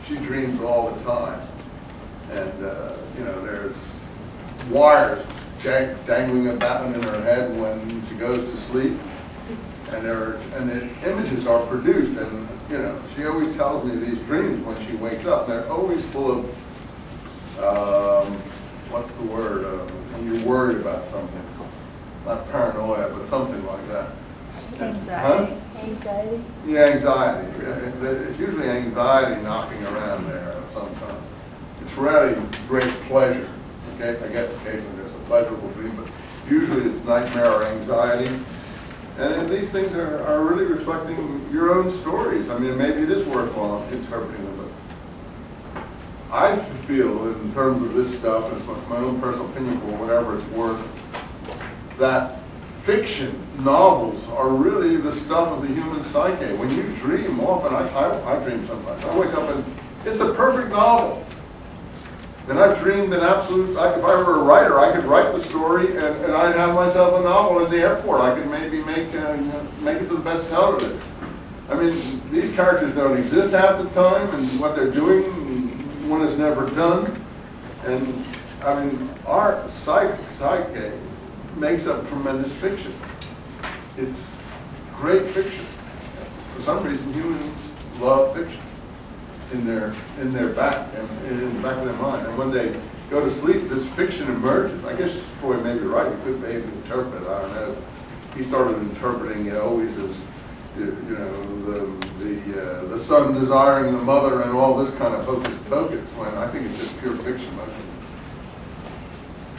she dreams all the time. And, you know, there's wires dangling about in her head when she goes to sleep. And the images are produced, and you know, she always tells me these dreams when she wakes up. They're always full of, what's the word, when you're worried about something. Not paranoia, but something like that. Anxiety. Huh? Anxiety. Yeah, anxiety. It's usually anxiety knocking around there sometimes. It's really great pleasure. Okay, I guess occasionally there's a pleasurable dream, but usually it's nightmare or anxiety. And these things are really reflecting your own stories. I mean, maybe it is worthwhile interpreting them, but I feel, in terms of this stuff, and it's my own personal opinion for whatever it's worth, that fiction novels are really the stuff of the human psyche. When you dream, often, I dream sometimes, I wake up and it's a perfect novel. And I've dreamed an absolute, if I were a writer, I could write the story and I'd have myself a novel in the airport. I could maybe make it to the bestseller list. I mean, these characters don't exist half the time, and what they're doing, one is never done. And, I mean, our psyche makes up tremendous fiction. It's great fiction. For some reason, humans love fiction. In the back of their mind, and when they go to sleep, this fiction emerges. I guess Freud may be right. He could maybe interpret it. I don't know. He started interpreting it always as, you know, the son desiring the mother and all this kind of hocus pocus. When I think it's just pure fiction.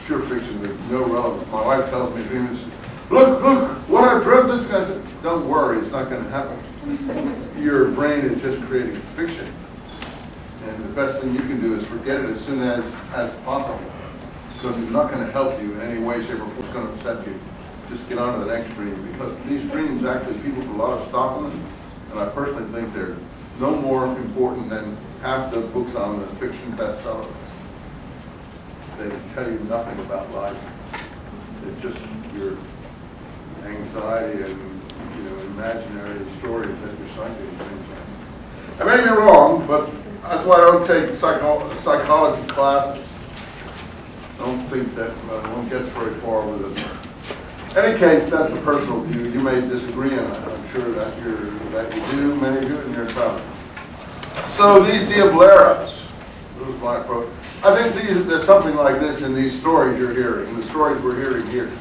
Pure fiction with no relevance. My wife tells me, dreams, look, what I've dreamt. This guy said, don't worry, it's not going to happen. Your brain is just creating fiction. And the best thing you can do is forget it as soon as possible, because it's not going to help you in any way, shape, or form. It's going to upset you. Just get on to the next dream, because these dreams actually, people put a lot of stock in them, and I personally think they're no more important than half the books on the fiction bestsellers. They tell you nothing about life. It's just your anxiety and, you know, imaginary stories that you're citing. I may be wrong, but that's why I don't take psychology classes. I don't think that one gets very far with it. In any case, that's a personal view. You may disagree, and I'm sure that you do, many of you, and you're entitled. So these Diableros, this was my approach. I think there's something like this in these stories you're hearing, the stories we're hearing here.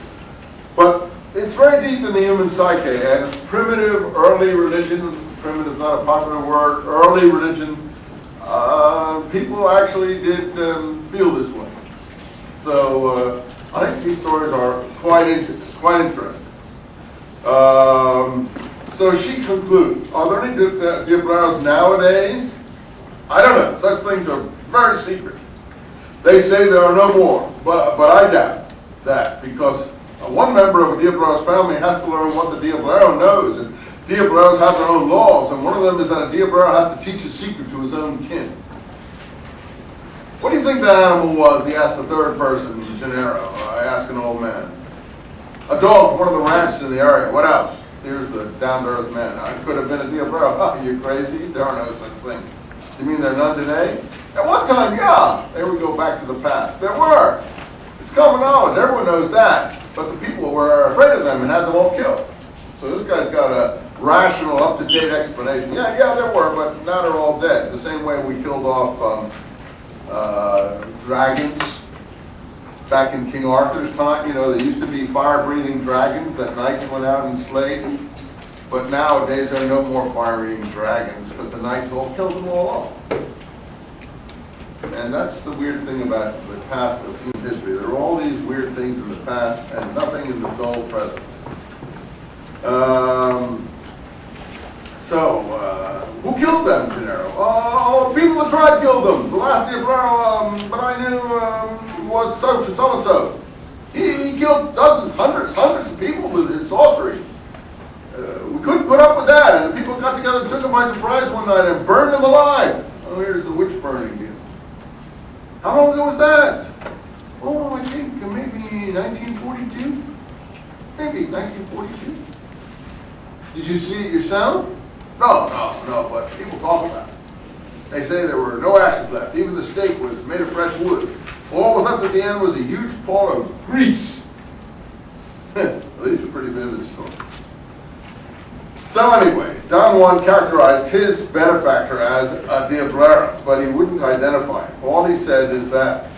But it's very deep in the human psyche, and primitive, early religion, primitive is not a popular word, early religion, people actually did feel this way. So I think these stories are quite interesting. So she concludes, are there any Diableros nowadays? I don't know. Such things are very secret. They say there are no more, but I doubt that, because one member of a Diableros family has to learn what the Diablero knows, and Diableros have their own laws, and one of them is that a Diablero has to teach a secret to his own kin. What do you think that animal was? He asked the third person, Gennaro. I asked an old man. A dog, one of the ranches in the area. What else? Here's the down-to-earth man. I could have been a Diablero. Oh, you crazy? There are no such thing. You mean there are none today? At one time, yeah. There we go back to the past. There were. It's common knowledge. Everyone knows that. But the people were afraid of them and had them all killed. So this guy's got a rational, up-to-date explanation. Yeah, there were, but now they're all dead. The same way we killed off dragons back in King Arthur's time. You know, there used to be fire-breathing dragons that knights went out and slayed. But nowadays there are no more fire-breathing dragons because the knights all killed them all off. And that's the weird thing about the past of human history. There are all these weird things in the past and nothing in the dull present. Who killed them, Gennaro? Oh, people of the tribe killed them. The last Diablero, but I knew was so-and-so. He killed dozens, hundreds of people with his sorcery. We couldn't put up with that, and the people got together and took him by surprise one night and burned him alive. Oh, here's the witch burning deal. How long ago was that? Oh, I think maybe 1942. Maybe 1942. Did you see it yourself? No, but people talk about it. They say there were no ashes left. Even the steak was made of fresh wood. All was left at the end was a huge pot of grease. These are pretty vivid stories. So anyway, Don Juan characterized his benefactor as a Diablera, but he wouldn't identify him. All he said is that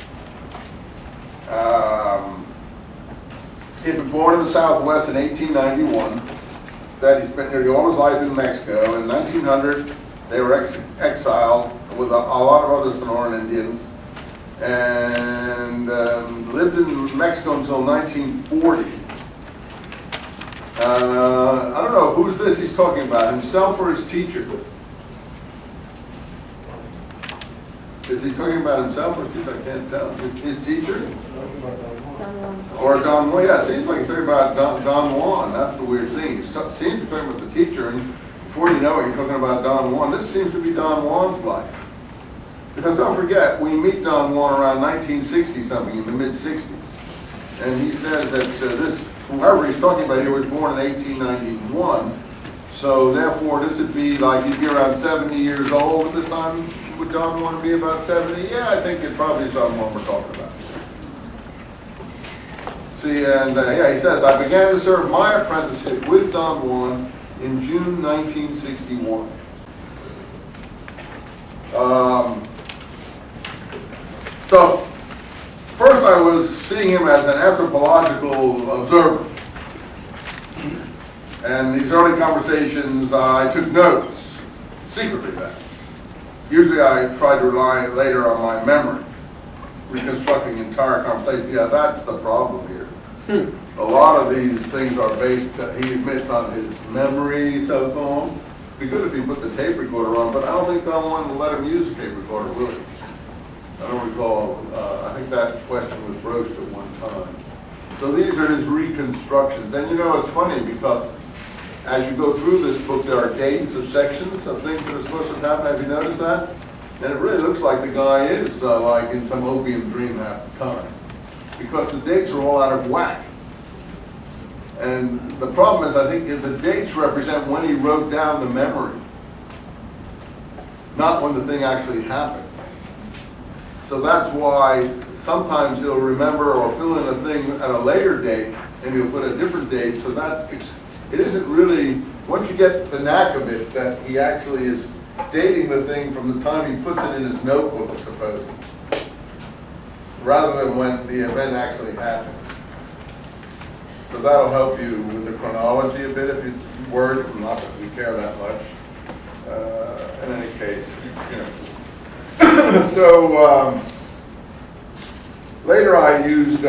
he'd been born in the Southwest in 1891, that he spent nearly all his life in Mexico. In 1900, they were exiled with a lot of other Sonoran Indians, and lived in Mexico until 1940. I don't know, who's this he's talking about, himself or his teacher? Is he talking about himself or his teacher? I can't tell. His teacher? Or Don Juan? Yeah, it seems like he's talking about Don Juan. That's the weird thing. He seems to be talking about the teacher, and before you know it, you're talking about Don Juan. This seems to be Don Juan's life. Because don't forget, we meet Don Juan around 1960-something, in the mid-60s. And he says that whoever he's talking about here was born in 1891. So therefore, this would be like, he'd be around 70 years old at this time. Would Don Juan be about 70? Yeah, I think it probably is Don Juan we're talking about. See, and yeah, he says, I began to serve my apprenticeship with Don Juan in June 1961. So, first I was seeing him as an anthropological observer. And these early conversations, I took notes, secretly that. Usually I try to rely later on my memory, reconstructing entire conversations. Yeah, that's the problem here. A lot of these things are based, he admits, on his memory, so-called. It'd be good if he put the tape recorder on, but I don't think Don Juan will let him use a tape recorder, will he? I don't recall, I think that question was broached at one time. So these are his reconstructions. And you know, it's funny because as you go through this book, there are dates of sections of things that are supposed to happen. Have you noticed that? And it really looks like the guy is like in some opium dream half the time, because the dates are all out of whack. And the problem is, I think the dates represent when he wrote down the memory, not when the thing actually happened. So that's why sometimes he'll remember or fill in a thing at a later date, and he'll put a different date. So that it isn't really, once you get the knack of it, that he actually is dating the thing from the time he puts it in his notebook, supposedly, rather than when the event actually happened. So that'll help you with the chronology a bit if you word, not that we care that much. In any case, you know. So later I used,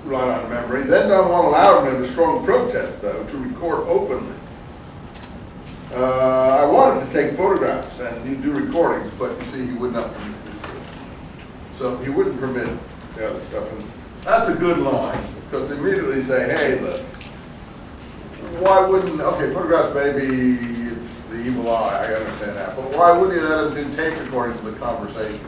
relied on memory. Then Don Juan allowed him in a strong protest, though, to record openly. I wanted to take photographs and you do recordings, but you see, he would not permit me to. So he wouldn't permit the other stuff. And that's a good line, because they immediately say, hey, look, why wouldn't, okay, photographs maybe it's the evil eye, I understand that, but why wouldn't you let him do tape recordings of the conversation?